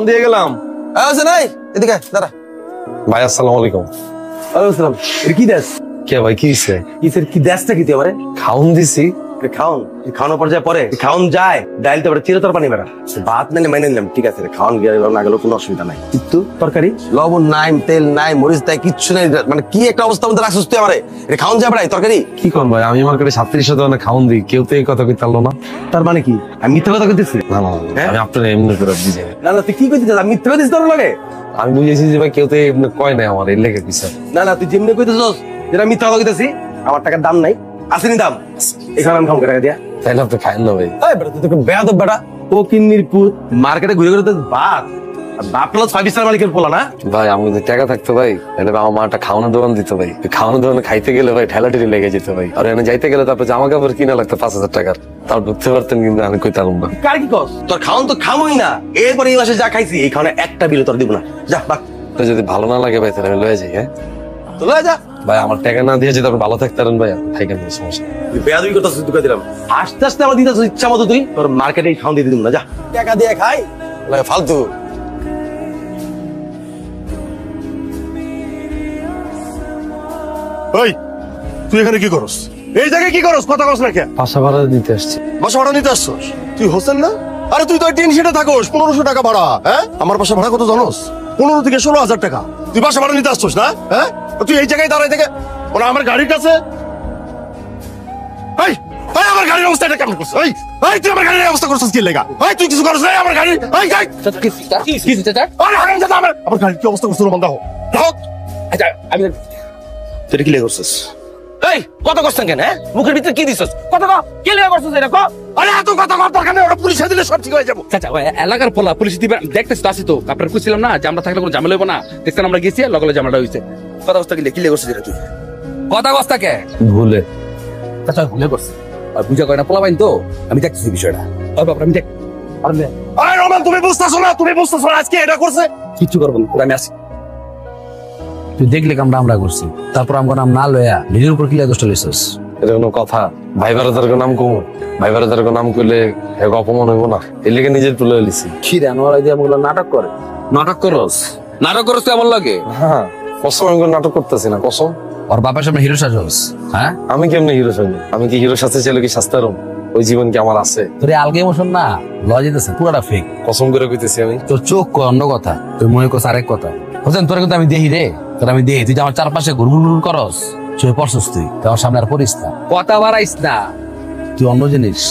দিয়ে গেলাম। এদিকে দাঁড়া ভাই আসসালামু আলাইকুম। ওয়ালাইকুম কি দেশ কে ভাই কি হইছে? কি দেশটা কি তুই আমারে খাউন দিছি। খাওয়ানোর পর্যায়ে পরে খাওন যায় ডাইল তো চিরতর পানি বেড়া ভাত নাইলে মাইনে নিলাম ঠিক আছে খাওয়ান গিয়ে না গেলেও কোনো অসুবিধা নাই কিন্তু তরকারি লবণ নাই তেল নাই মরিচ নাই কিচ্ছু নাই মানে কি একটা অবস্থা মধ্যে রাখছিস তুই আমারে খাওন যায় বেড়াই তরকারি কি করবো ভাই আমি মার্কেটে 37 ধরনের খাউন দিই কেউ তো এই কথা কইতে পারলো না। তার মানে কি আমি মিথ্যা কথা কইতেছি? না না আমি আপনার এমনি করে বুঝে না তুই কি কইতেছিস আমি মিথ্যা কইতেছি তোর লাগে? আমি বুঝেছি যে ভাই কেউ তো এমনি কয় নাই আমার এই লেগে পিছা। না তুই যেমনি কইতেছিস যেটা মিথ্যা কথা কইতেছি আমার টাকার দাম নাই আসেনি দাম এখানে আমি খাম টাকা দিয়া তাইলে আপনি খাইন না ভাই। তুই তো বেয়াদব বেটা ও কিন্নির পুত মার্কেটে ঘুরে ঘুরে ভাত বাপ প্লাস 5 স্টার মালিকের পোলা না ভাই আমি যদি টাকা থাকতো ভাই তাহলে আমার মাটা খাওয়ানোর দোকান দিত ভাই খাওয়ানোর দোকানে খাইতে গেলে ভাই ঠেলাঠেলি লেগে যেত ভাই আর এনে যাইতে গেলে তারপর জামা কাপড় কিনা লাগতো 5000 টাকার তাও ঢুকতে পারতেন কিন্তু আমি কইতাম না। কার কি কস তোর খাওন তো খামই না এরপরে এই মাসে যা খাইছি এই খাওয়ানে একটা বিল তোর দিব না যা বাক তো যদি ভালো না লাগে ভাই তাহলে আমি লয়ে যাই। হ্যাঁ তো লয়ে যা ভাই আমার টাকা না দিয়ে যদি আপনি ভালো থাকতেন ভাই থাকেন সমস্যা তুই বেয়াদবি করতেছিস দুকা দিলাম আস্তে আস্তে আমার দিতে ইচ্ছা মতো তুই তোর মার্কেটে খাওন দিয়ে দিলাম না যা টাকা দিয়ে খাই ফালতু ওই তুই এখানে কি করস? এই জায়গায় কি করস? কথা কস না কে? বাসা ভাড়া দিতে আসছি। বাসা ভাড়া নিতে আসছস? তুই হোসেন না? আরে তুই তো টিন শেডে থাকোস 1500 টাকা ভাড়া। হ্যাঁ আমার বাসা ভাড়া কত জানোস? 15 থেকে 16000 টাকা। তুই বাসা ভাড়া নিতে আসছস না? হ্যাঁ তুই এই জায়গায় দাঁড়াই থেকে ওরা আমার গাড়ির কাছে আমার গাড়ির অবস্থাটা কেমন করছিস? তুই আমার গাড়ির অবস্থা করছিস কি লেগা? তুই কিছু করছিস আমার গাড়ি আমার গাড়ির কি অবস্থা করছিস বন্ধ আমি তুই কি লেগে করছিস? কত করছেন কেন মুখের ভিতরে কি দিছস কত কি লেগে করছিস এটা ক আরে এত কথা কর দরকার নেই ওরা পুলিশে দিলে সব ঠিক হয়ে যাবো। চাচা এলাকার পোলা পুলিশ দিবে দেখতেছি তো আসি তো আপনার কইছিলাম না যে আমরা থাকলে কোনো ঝামেলা হইব না দেখছেন আমরা গেছি লগলে ঝামেলাটা হইছে কথা বস্তা কি লেগে করছিস এটা তুই কথা কস্তা কে ভুলে চাচা ভুলে করছে আর বুঝা কয় না পোলা বাইন তো আমি দেখতেছি বিষয়টা ওই বাবা আমি দেখ আরে রমান তুমি বুঝতেছো না আজকে এটা করছে কিচ্ছু করবো না আমি আসি তুই দেখলে আমরা করছি তারপর আমার নাম না লয়া নিজের উপর কি দোষটা লইছস এটা কোনো কথা? ভাই ভারতের নাম কম ভাই ভারতের নাম করলে অপমান হইব না এর লেগে নিজের তুলে লিছি। কি রে আনোয়ার আইডিয়া আমগুলো নাটক করে নাটক করস তুই আমার লাগে? হ্যাঁ কসম আমি নাটক করতেছি না কসম। ওর বাবার সামনে হিরো সাজস? হ্যাঁ আমি কেমনে হিরো সাজবো? আমি কি হিরো সাজতে চাইলে কি সাজতে পারবো? ওই জীবন কি আমার আছে? তোর আলগে ইমোশন না লয় যেতেছে পুরাটা ফেক কসম করে কইতেছি আমি। তোর চোখ কয় অন্য কথা তুই মনে করছ আরেক কথা হোসেন তোর কিন্তু আমি দেখি রে তোর আমি দেখি তুই যে আমার চারপাশে ঘুরঘুর করস চুয়ে পড়ছস তুই আমার সামনে আর পড়িস না কথা বাড়াইস না তুই অন্য জিনিস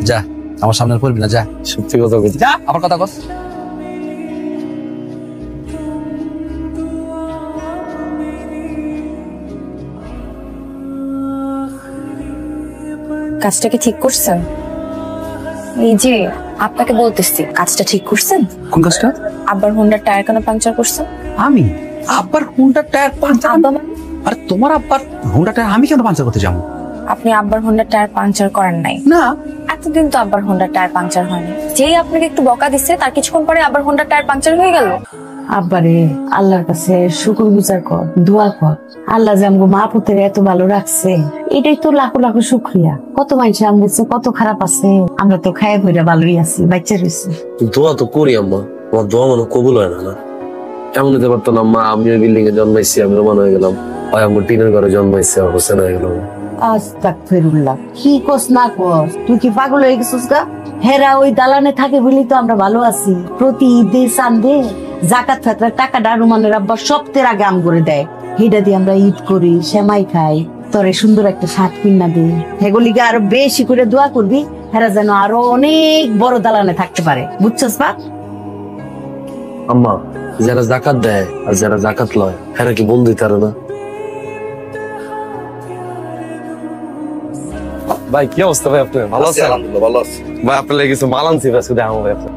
যা আমার সামনে আর পড়বি না যা সত্যি কথা কইছি যা আবার কথা কস কাজটা কি ঠিক করছেন? এই যে আপনাকে বলতেছি কাজটা ঠিক করছেন? কোন কাজটা? আব্বার হোন্ডার টায়ার কেন পাংচার করছেন? আমি আব্বার হোন্ডার টায়ার পাংচার? আব্বা মানে? আরে তোমার আব্বার হোন্ডার টায়ার আমি কেন পাংচার করতে যাবো? আপনি আব্বার হোন্ডার টায়ার পাংচার করেন নাই না এতদিন তো আব্বার হোন্ডার টায়ার পাংচার হয়নি যেই আপনাকে একটু বকা দিচ্ছে তার কিছুক্ষণ পরে আব্বার হোন্ডার টায়ার পাংচার হয়ে গেল। আব্বারে আল্লাহর কাছে শুকর গুজার কর দোয়া কর আল্লাহ যে আমগো মা পুতের এত ভালো রাখছে এটাই তো লাখো লাখো শুকরিয়া। কত মানুষ আমাদের কত খারাপ আছে আমরা তো খায় বইরা ভালোই আছি বাচ্চা রয়েছে। দোয়া তো করি আম্মা আমার দোয়া মনে কবুল হয় না এমন হতে পারতো না মা আমি ওই বিল্ডিং এ জন্মাইছি আমি রোমান হয়ে গেলাম হয় আমার টিনের ঘরে জন্মাইছি আর হোসেন হয়ে গেলাম। আস্তাগফিরুল্লাহ কি কস না কস তুই কি পাগল হয়ে গেছিস গা? হেরা ওই দালানে থাকে বলি তো আমরা ভালো আছি। প্রতি ঈদে চান্দে জাকাত ফাতরার টাকাটা রুমানের আব্বা সপ্তাহের আগে আম করে দেয় হিডা দিয়ে আমরা ঈদ করি সেমাই খাই তোরে সুন্দর একটা শার্ট কিনা দিই হেগুলিকে আরো বেশি করে দোয়া করবি হেরা যেন আরো অনেক বড় দালানে থাকতে পারে বুঝছস বা? আম্মা যারা জাকাত দেয় আর যারা জাকাত লয় হেরা কি বন্ধু তারা না? ভাই কি অবস্থা ভাই আপনার ভালো আছেন? আলহামদুলিল্লাহ ভালো আছি ভাই আপনার লাগে কিছু মাল আনছি আজকে দেখাবো ভাই আপনার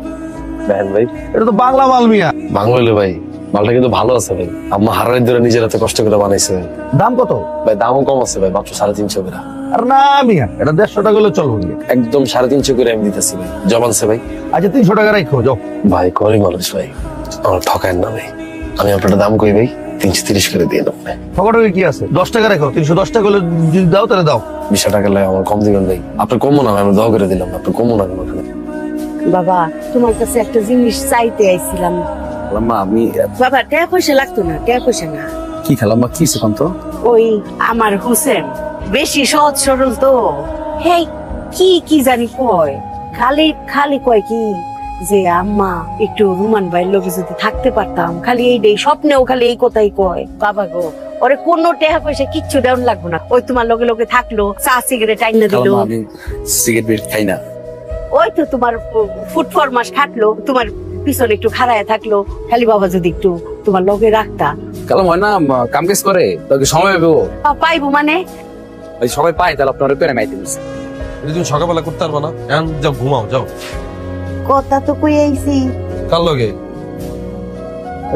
দেখেন ভাই এটা তো বাংলা মাল মিয়া বাংলা হইলে ভাই মালটা কিন্তু ভালো আছে ভাই আম্মা হারাই ধরে নিজের হাতে কষ্ট করে বানাইছে ভাই। দাম কত? ভাই দামও কম আছে ভাই মাত্র 350 করে। আর না মিয়া এটা 150 টাকা হলে চলবে একদম 350 করে আমি দিতেছি ভাই জমানছে ভাই। আচ্ছা 300 টাকা রাখো যাও ভাই গরিব মানুষ ভাই আমার ঠকায় না ভাই আমি আপনার দাম কই ভাই 330 করে দিয়ে দেবো ভাই। ঠকাঠকি কি আছে 10 টাকা রাখো 310 টাকা হলে যদি দাও তাহলে দাও 20 টাকা লাগে আমার কম দিবেন ভাই আপনার কমও না আমি দোয়া করে দিলাম আপনার কমও না বাবা তোমার কাছে একটা জিনিস চাইতে আইছিলাম। খালাম্মা আমি বাবা টাকা পয়সা লাগতো না, টাকা পয়সা না। কি খালাম্মা কি সেখান তো ওই আমার হোসেন বেশি সহজ সরল তো, হেই কি কি জানি কয়, খালি খালি কয় কি যে আম্মা একটু রুমান ভাইয়ের লোকে যদি থাকতে পারতাম, খালি এই স্বপ্নেও খালি এই কথাই কয়। বাবা গো ওরে কোনো টাকা পয়সা কিচ্ছু দেওয়ার লাগবে না, ওই তোমার লগে লগে থাকলো, চা সিগারেট আইনা দিল, খালাম্মা আমি সিগারেট খাই না। ওই তো তোমার ফুট ফরমাস খাটলো, তোমার পিছনে একটু খাড়ায় থাকলো, খালি বাবা যদি একটু তোমার লগে রাখতা। খালাম্মা হয় না কাম কাজ করে তোকে সময় পাবো পাইবো মানে ওই সময় পাই তাহলে আপনার পেরে মাইতে দিচ্ছি। তুমি সকালবেলা করতে পারবো না? এখন যাও ঘুমাও যাও। কথা তো কই আইছি, কার লগে?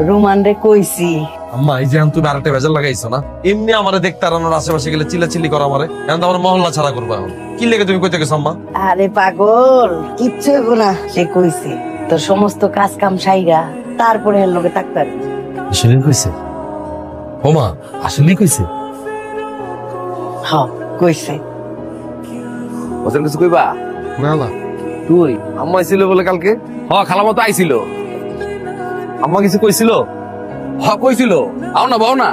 রুমান রে কইছি। আম্মা এই যে এখন তুমি আরেকটা ভেজাল লাগাইছো না, এমনি আমারে দেখতে আর আমার আশেপাশে গেলে চিল্লাচিল্লি করো আমারে, এখন তো আমার মহল্লা ছাড়া করবো। এখন কি লেগে তুমি কইতে গেছো আম্মা? আরে পাগল কিচ্ছু হইব না, সে কইছে তোর সমস্ত কাজ কাম সাইরা তারপরে এর লগে থাকতে পারবি। আসলে কইছে? ওমা আসলে কইছে? হ্যাঁ কইছে। হোসেন কিছু কইবা? না না, তুই আম্মা ছিল বলে কালকে? খালাম্মা তো আইছিল। আম্মা কিছু কইছিল? কইছিল আও না বাও না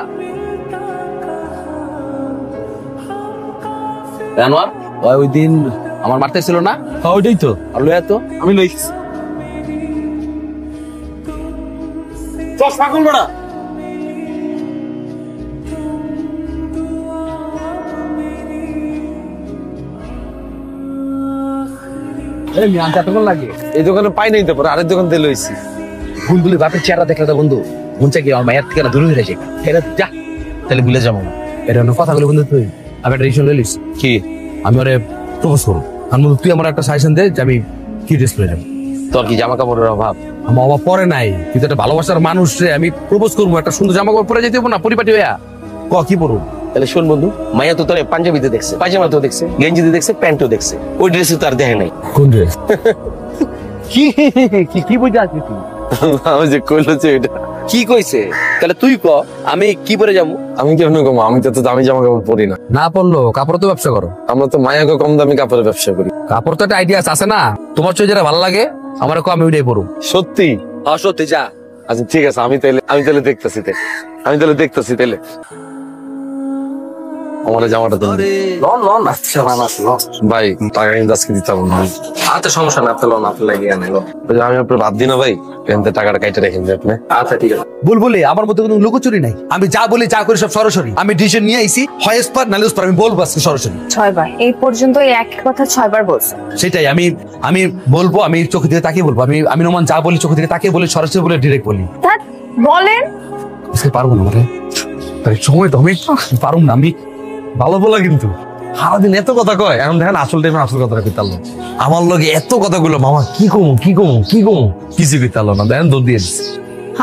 জানোয়ার ওই দিন আমার মারতে ছিল না? হ্যাঁ ওইটাই তো, আর লইয়া তো আমি লইছি। চল পাগল বড়া। লাগে এই দোকানে পাই নাই তো, পরে আরেক দোকান দিয়ে লইছি। ভুল ভুলে বাপের চেহারা দেখলে তো বন্ধু মন চাই কি আমার মায়ের থেকে দূরে হয়ে যায়, এটা যা তাহলে ভুলে যাবো না। এটা অন্য কথাগুলো বন্ধু তুই আমি একটা রিশন লইলিস কি? আমি ওরে প্রপোজ করবো, আমি বলবো তুই আমার একটা সাজেশন দে যে আমি কি ড্রেস পরে যাবো। তোর কি জামা কাপড়ের অভাব? আমার অভাব পরে নাই, কিন্তু একটা ভালোবাসার মানুষ রে আমি প্রপোজ করবো, একটা সুন্দর জামা কাপড় পরে যেতে হবো না পরিপাটি হইয়া। কি পরবো? তাহলে শোন বন্ধু, মাইয়া তো তোর পাঞ্জাবিতে দেখছে, পায়জামাতেও দেখছে, গেঞ্জিতে দেখছে, প্যান্টও দেখছে, ওই ড্রেসে তো আর দেখে নাই। কোন ড্রেস? কি কি কি বুঝে আসবি তুই? আমি যে কইলো যে এটা কি কইছে? তাহলে তুই ক আমি কি পরে যাবো? আমি কেমন কম, আমি তো দামি জামা কাপড় পরি না। না পড়লো কাপড় তো ব্যবসা করো। আমরা তো মায়াকে কম দামি কাপড়ের ব্যবসা করি। কাপড় তো একটা আইডিয়া আছে না, তোমার চোখে যেটা ভালো লাগে আমার আমি ওইটাই পড়ো। সত্যি? সত্যি যা। আচ্ছা ঠিক আছে, আমি তাহলে দেখতেছি তাহলে আমার জামাটা তো ভাই টাকা কিন্তু আজকে দিতে পারবো না। আচ্ছা সমস্যা না, আপনার লোন আপনার লাগিয়ে আনে। আমি আপনার বাদ দিই না ভাই, পেনতে টাকাটা কাইটে রেখেন যে আপনি। আচ্ছা ঠিক আছে। বলে আমার মধ্যে কোনো লুকোচুরি নাই, আমি যা বলি যা করি সব সরাসরি। আমি ডিসিশন নিয়ে আইছি, হয় স্পার নালে স্পার, আমি বলবো আজকে সরাসরি। 6 বার এই পর্যন্ত এই এক কথা 6 বার বলছো। সেটাই আমি বলবো, আমি চোখে দিকে তাকিয়ে বলবো, আমি রোমান যা বলি চোখে দিকে তাকিয়ে বলি, সরাসরি বলে ডিরেক্ট বলি। ধ্যাৎ, বলেন আজকে পারবো না মানে তাই সময় তো আমি পারুম না। আমি ভালো বলা কিন্তু সারাদিন এত কথা কয়, এখন দেখেন আসল টাইমে আসল কথাটা কইতে পারলো। আমার লগে এত কথাগুলো মামা কি কমু কিছু কইতে পারলো না। দেখেন দৌড় দিয়ে দিচ্ছে।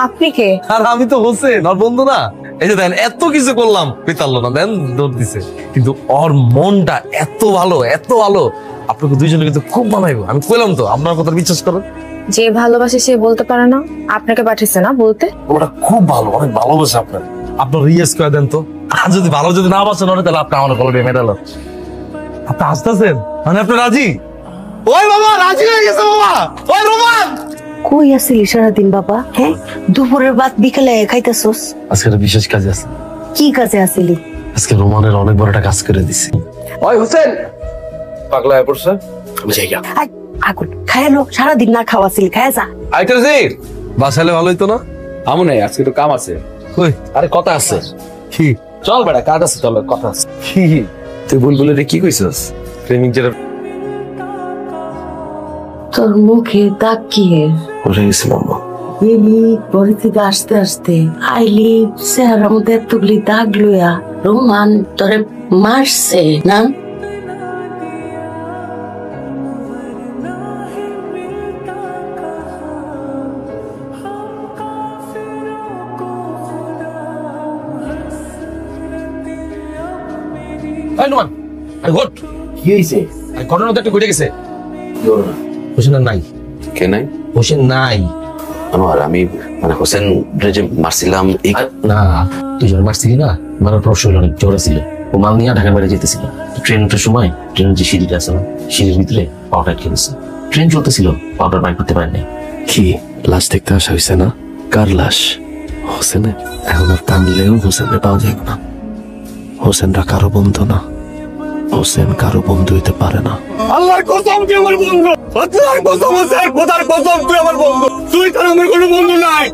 আপনি কে? আর আমি তো হোসেন ওর বন্ধু না। এই যে দেখেন এত কিছু করলাম কইতে পারলো না, দেখেন দৌড় দিছে। কিন্তু ওর মনটা এত ভালো আপনাকে দুইজনে কিন্তু খুব ভালো। আমি কইলাম তো, আপনার কথা বিশ্বাস করেন। যে ভালোবাসে সে বলতে পারে না, আপনাকে পাঠিয়েছে না বলতে। ওরা খুব ভালো, অনেক ভালোবাসে আপনার রিয়েস করে দেন তো। আর যদি ভালো যদি না বাসেন তাহলে আপনি আমার কলবে মেডাল। আপনি আসতেছেন মানে আপনি রাজি? ওই বাবা রাজি হয়ে গেছে বাবা। ওই রোমান কই আছিলি সারাদিন বাবা? হ্যাঁ দুপুরের ভাত বিকেলে খাইতেছস? আজকে একটা বিশেষ কাজ আছে। কি কাজে আছিলি? আজকে রোমানের অনেক বড় একটা কাজ করে দিছি। ওই হোসেন পাগলা হয়ে পড়ছে। আমি যাই গা। আগুন খায়ালো, সারাদিন না খাওয়াছিলি, খায়া যা। আইতাছি বাসালে ভালো হইতো না? আমু নাই, আজকে তো কাম আছে। কই আরে কথা আছে। কি? চল বেটা, কাজ আছে, চল কথা আছে। কি তুই বুলবুলে রে কি কইছস? প্রেমিক যেটা তোর মুখে দাগ কি? উঠে গেছিলাম এলি পরে থেকে আসতে আসতে আইলি চেহারার মধ্যে এতগুলি দাগ লইয়া। রোমান তোরে মারছে না? কি হয়েছে? ঘটনা তো একটা ঘটে গেছে। হোসেন নাই? কে নাই? হোসেন নাই। আনোয়ার, আমি মানে হোসেন যে মারছিলাম না, তুই যখন মারছিলি না, মারার পর শরীর অনেক জ্বর ছিল। ও মাল নিয়ে ঢাকার বাইরে যেতেছিল। ট্রেনটার সময় ট্রেনের যে সিঁড়িটা আছে না, সিঁড়ির ভিতরে পাওয়াটা আটকে গেছে। ট্রেন চলতেছিল, পাউডার বাইর করতে পারেননি। কি লাশ দেখতে আসা হয়েছে না? কার লাশ? হোসেনের। এখন আর টানলেও হোসেনরে পাওয়া যাবে না। হোসেনরা কারো বন্ধু না, হোসেন কারো বন্ধু হইতে পারে না। আল্লাহর কসম তুই আমার বন্ধু, আল্লাহর কসম, খোদার কসম তুই আমার বন্ধু, তুই তার আমার কোনো বন্ধু নাই।